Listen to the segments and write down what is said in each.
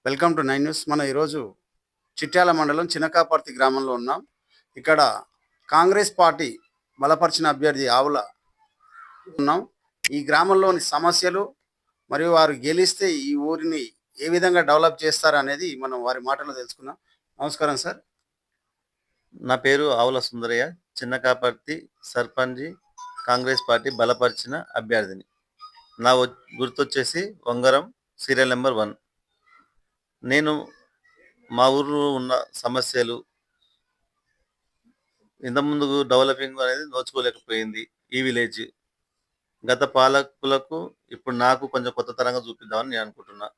Welcome to nine news. మనం ఈరోజు చిట్యాల మండలం చిన్నకాపర్తి గ్రామంలో ఉన్నాం. ఇక్కడ కాంగ్రెస్ పార్టీ బలపరిచిన అభ్యర్థి ఆవుల ఉన్నాం. ఈ గ్రామంలోని సమస్యలు మరియు వారు గెలిస్తే ఈ ఊరిని ఏ విధంగా డెవలప్ చేస్తారనేది మనం వారి మాటల్లో తెలుసుకుందాం. నమస్కారం సార్. నా పేరు ఆవుల సుందరయ్య. చిన్నకాపర్తి సర్పంచి కాంగ్రెస్ పార్టీ బలపరిచిన అభ్యర్థిని. నా గుర్తొచ్చేసి వంగరం, సీరియల్ నెంబర్ 1. నేను మా ఊర్లో ఉన్న సమస్యలు ఇంతకుముందు డెవలపింగ్ అనేది నోచుకోలేకపోయింది ఈ విలేజ్. గత పాలకులకు ఇప్పుడు నాకు కొంచెం కొత్త తరంగా చూపిద్దామని నేను అనుకుంటున్నా.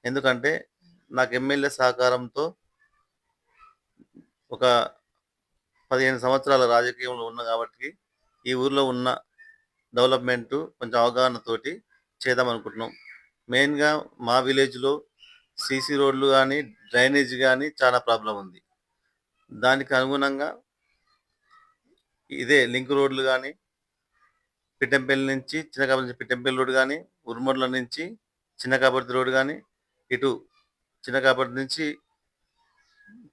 ఎందుకంటే నాకు ఎమ్మెల్యే సహకారంతో ఒక 15 సంవత్సరాల రాజకీయంలో ఉన్నా కాబట్టి ఈ ఊర్లో ఉన్న డెవలప్మెంట్ కొంచెం అవగాహనతోటి చేద్దాం అనుకుంటున్నాం. మెయిన్గా మా విలేజ్లో సీసీ రోడ్లు కానీ డ్రైనేజ్ కానీ చాలా ప్రాబ్లం ఉంది. దానికి అనుగుణంగా ఇదే లింక్ రోడ్లు కానీ పిట్టంపల్లి నుంచి చిన్నకాపర్తి నుంచి పిట్టంపల్లి రోడ్ కానీ, ఉరుమొడ్ల నుంచి చిన్నకాపర్తి రోడ్ కానీ, ఇటు చిన్నకాపర్తి నుంచి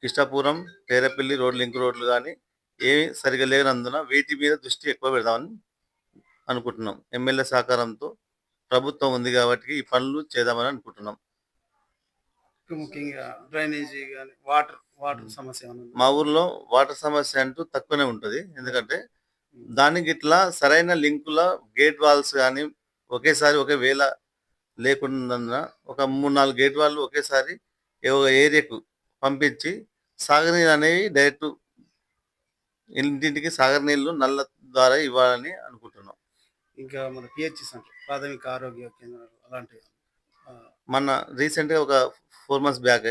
కిష్టాపురం పేరపల్లి రోడ్ లింక్ రోడ్లు కానీ ఏమి సరిగా లేనందున వీటి మీద దృష్టి ఎక్కువ పెడదామని అనుకుంటున్నాం. ఎమ్మెల్యే సహకారంతో ప్రభుత్వం ఉంది కాబట్టి ఈ పనులు చేద్దామని అనుకుంటున్నాం. ముఖ్యంగా డ్రైనేజీ కానీ వాటర్ సమస్య మా ఊర్లో వాటర్ సమస్య అంటూ తక్కువనే ఉంటుంది. ఎందుకంటే దానికి ఇట్లా సరైన లింకుల గేట్ వాల్స్ కానీ ఒకేసారి ఒకే వేళ లేకుండా ఒక 3-4 గేట్ వాళ్ళు ఒకేసారి ఏరియాకు పంపించి సాగనీరు అనేవి డైరెక్ట్ ఇంటింటికి సాగర్ నీళ్లు నల్ల ద్వారా ఇవ్వాలని అనుకుంటున్నాం. ఇంకా మన పిహెచ్సి సెంటర్ ప్రాథమిక ఆరోగ్య కేంద్రాలు అలాంటివి మన రీసెంట్గా ఒక 4 months బ్యాక్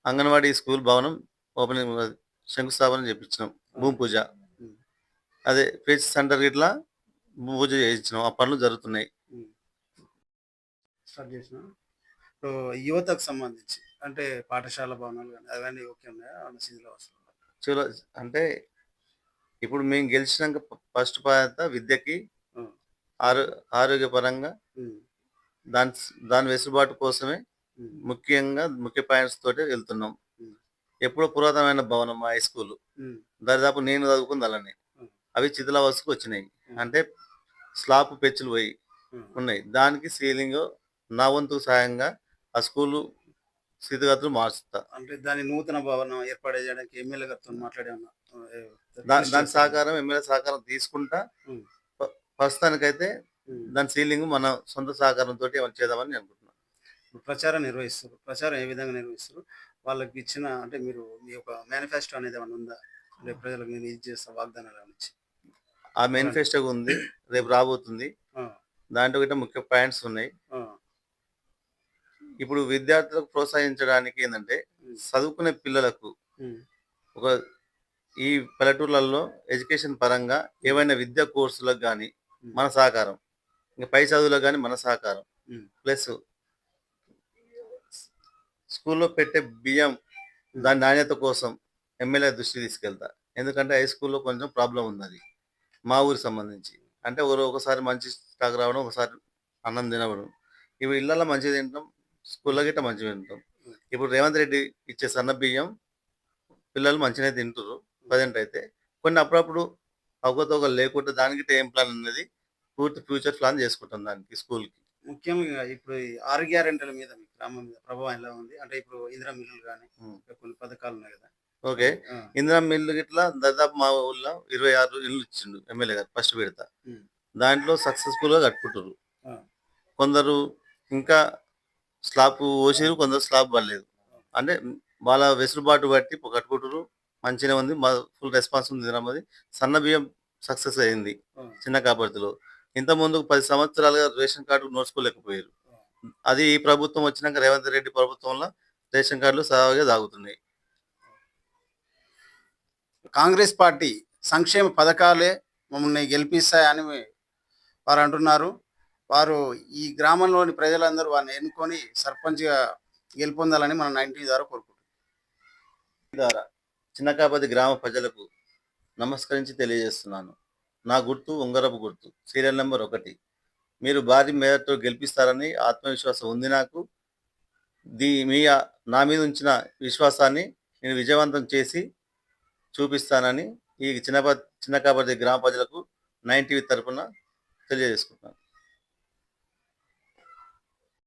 అంగన్వాడీ స్కూల్ భవనం ఓపెనింగ్ శంకుస్థాపన చేపించినాం. భూమి పూజ అదే పిహెచ్ సెంటర్ ఇట్లా భూమి పూజ చేయించినాం. ఆ పనులు జరుగుతున్నాయి. స్టార్ట్ చేసిన యువతకు సంబంధించి అంటే పాఠశాల భవనాలు కానీ అవన్నీ ఓకే ఉన్నాయా చూడ అంటే ఇప్పుడు మేము గెలిచినాక ఫస్ట్ బాధ్యత విద్యకి ఆరోగ్యపరంగా దాని దాని వెసులుబాటు కోసమే ముఖ్య పాయింట్స్ తోటి వెళ్తున్నాం. ఎప్పుడో పురాతనమైన భవనం మా హై స్కూల్ దాదాపు నేను చదువుకుంది అలానే అవి చితలావస్థకు వచ్చినాయి. అంటే స్లాబ్ పెచ్చులు పోయి ఉన్నాయి. దానికి సీలింగ్ నా వంతు సాయంగా ఆ స్కూలు స్థితిగతులు మార్చుతా. అంటే దాని నూతన భవనం ఏర్పాటు చేయడానికి ఎమ్మెల్యే గారితో మాట్లాడే దాని సహకారం ఎమ్మెల్యే సహకారం తీసుకుంటా. ప్రస్తుతానికైతే దాని సీలింగ్ మన సొంత సహకారంతో ఏమైనా చేద్దామని అనుకుంటున్నాను. ప్రచారం నిర్వహిస్తారు. ప్రచారం ఏ విధంగా నిర్వహిస్తారు? వాళ్ళకి ఇచ్చిన అంటే మీరు మీ యొక్క మేనిఫెస్టో అనేది ఏమైనా ఉందా? రేపు ప్రజలకు నేను ఇది చేస్తా వాగ్దానాల నుంచి ఆ మేనిఫెస్టో ఉంది, రేపు రాబోతుంది. దాంట్లో గిట్ట ముఖ్య పాయింట్స్ ఉన్నాయి. ఇప్పుడు విద్యార్థులకు ప్రోత్సహించడానికి ఏంటంటే చదువుకునే పిల్లలకు ఒక ఈ పల్లెటూర్లలో ఎడ్యుకేషన్ పరంగా ఏవైనా విద్యా కోర్సులకు కానీ మన సహకారం, ఇంకా పై చదువులకు కానీ మన సహకారం, ప్లస్ స్కూల్లో పెట్టే బియ్యం దాని నాణ్యత కోసం ఎమ్మెల్యే దృష్టి తీసుకెళ్తా. ఎందుకంటే హై స్కూల్లో కొంచెం ప్రాబ్లం ఉంది మా ఊరికి సంబంధించి. అంటే ఒకసారి మంచి స్టాక్ రావడం, ఒకసారి అన్నం తినవడం. ఇవి ఇళ్ళల్లో మంచిగా తింటాం, స్కూల్లో గిట్ట మంచిగా తింటాం. ఇప్పుడు రేవంత్ రెడ్డి ఇచ్చే సన్న బియ్యం పిల్లలు మంచిగా తింటారు ప్రజెంట్ అయితే. కొన్ని అప్పుడప్పుడు అవకతవకలు లేకుండా దానికి ఏం ప్లాన్ అనేది పూర్తి ఫ్యూచర్ ప్లాన్ చేసుకుంటాం దానికి స్కూల్కి. ముఖ్యంగా ఇప్పుడు ఈ 6 గ్యారెంటీల మీద మీ గ్రామం మీద ప్రభావం ఎలా ఉంది? అంటే ఇప్పుడు ఇందిరా మిల్లులు కానీ కొన్ని పథకాలు ఉన్నాయి కదా. ఓకే, ఇందిరా మిల్లు గిట్లా దాదాపు మా ఊళ్ళో 26 ఇల్లు ఇచ్చిండు ఎమ్మెల్యే గారు ఫస్ట్ విడత. దాంట్లో సక్సెస్ఫుల్ గా కట్టుకుంటారు. కొందరు ఇంకా స్లాబ్ పోసిరు, కొందరు స్లాబ్ పడలేదు. అంటే వాళ్ళ వెసులుబాటు బట్టి కట్టుకుంటారు. మంచిగా ఉంది, ఫుల్ రెస్పాన్స్ ఉంది. తినమది సన్న బియ్యం సక్సెస్ అయింది చిన్న కాపర్తిలో. ఇంత ముందు 10 సంవత్సరాలుగా రేషన్ కార్డు నోచుకోలేకపోయారు. అది ఈ ప్రభుత్వం వచ్చినాక రేవంత్ రెడ్డి ప్రభుత్వంలో రేషన్ కార్డులు సహాగా సాగుతున్నాయి. కాంగ్రెస్ పార్టీ సంక్షేమ పథకాలే మమ్మల్ని గెలిపిస్తాయని వారు అంటున్నారు. వారు ఈ గ్రామంలోని ప్రజలందరూ వారిని ఎన్నుకొని సర్పంచ్గా గెలుపొందాలని మనం 90 ద్వారా కోరుకుంటున్నాం. చిన్నకాపర్తి గ్రామ ప్రజలకు నమస్కరించి తెలియజేస్తున్నాను. నా గుర్తు ఉంగరపు గుర్తు, సీరియల్ నెంబర్ 1. మీరు భారీ మేరతో గెలిపిస్తారని ఆత్మవిశ్వాసం ఉంది నాకు. నా మీద ఉంచిన విశ్వాసాన్ని నేను విజయవంతం చేసి చూపిస్తానని ఈ చిన్న కాపర్తి గ్రామ ప్రజలకు 9 టీవీ తరపున తెలియజేసుకుంటున్నాను.